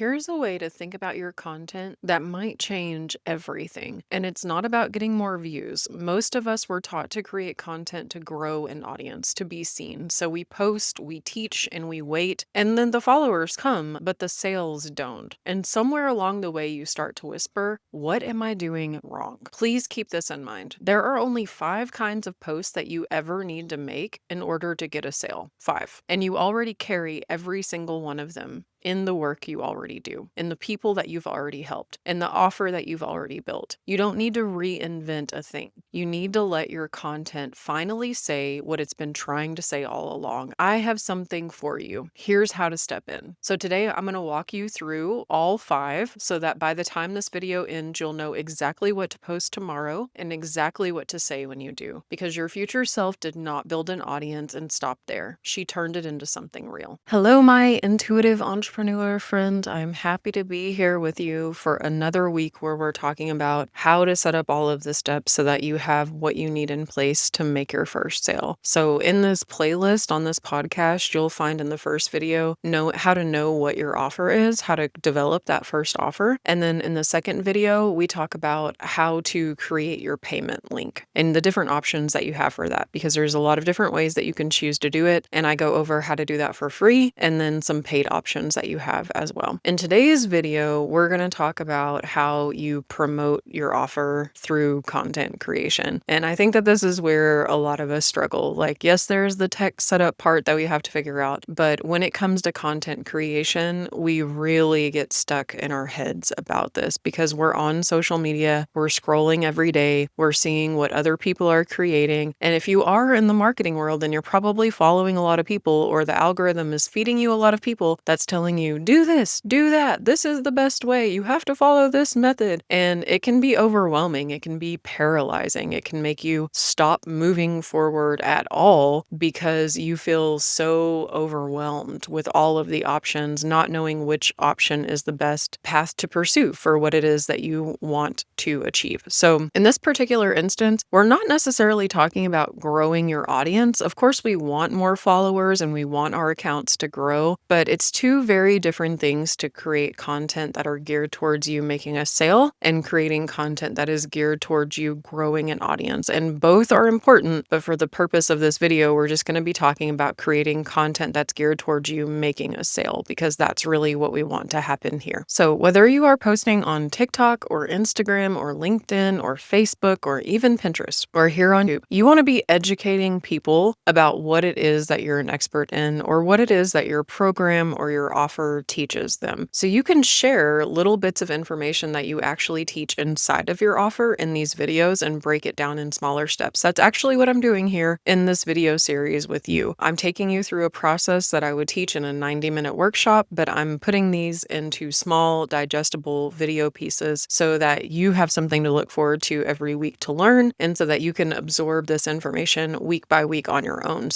Here's a way to think about your content that might change everything. And it's not about getting more views. Most of us were taught to create content to grow an audience, to be seen. So we post, we teach, and we wait. And then the followers come, but the sales don't. And somewhere along the way, you start to whisper, "What am I doing wrong?" Please keep this in mind. There are only 5 kinds of posts that you ever need to make in order to get a sale. 5. And you already carry every single one of them in the work you already do, in the people that you've already helped, in the offer that you've already built. You don't need to reinvent a thing. You need to let your content finally say what it's been trying to say all along. I have something for you. Here's how to step in. So today I'm going to walk you through all 5 so that by the time this video ends, you'll know exactly what to post tomorrow and exactly what to say when you do. Because your future self did not build an audience and stop there. She turned it into something real. Hello, my intuitive entrepreneur friend. I'm happy to be here with you for another week where we're talking about how to set up all of the steps so that you have what you need in place to make your first sale. So in this playlist on this podcast, you'll find in the first video, how to know what your offer is, how to develop that first offer. And then in the second video, we talk about how to create your payment link and the different options that you have for that, because there's a lot of different ways that you can choose to do it. And I go over how to do that for free and then some paid options that you have as well. In today's video, we're going to talk about how you promote your offer through content creation. And I think that this is where a lot of us struggle. Like, yes, there's the tech setup part that we have to figure out, but when it comes to content creation, we really get stuck in our heads about this because we're on social media, we're scrolling every day, we're seeing what other people are creating. And if you are in the marketing world, then you're probably following a lot of people, or the algorithm is feeding you a lot of people that's telling you, do this, do that. This is the best way. You have to follow this method. And it can be overwhelming. It can be paralyzing. It can make you stop moving forward at all because you feel so overwhelmed with all of the options, not knowing which option is the best path to pursue for what it is that you want to achieve. So in this particular instance, we're not necessarily talking about growing your audience. Of course, we want more followers and we want our accounts to grow, but it's 2 very different things to create content that are geared towards you making a sale and creating content that is geared towards you growing an audience. And both are important, but for the purpose of this video, we're just going to be talking about creating content that's geared towards you making a sale, because that's really what we want to happen here. So whether you are posting on TikTok or Instagram or LinkedIn or Facebook or even Pinterest or here on YouTube, you want to be educating people about what it is that you're an expert in or what it is that your program or your offer teaches them. So you can share little bits of information that you actually teach inside of your offer in these videos and break it down in smaller steps. That's actually what I'm doing here in this video series with you. I'm taking you through a process that I would teach in a 90-minute workshop, but I'm putting these into small, digestible video pieces so that you have something to look forward to every week to learn, and so that you can absorb this information week by week on your own.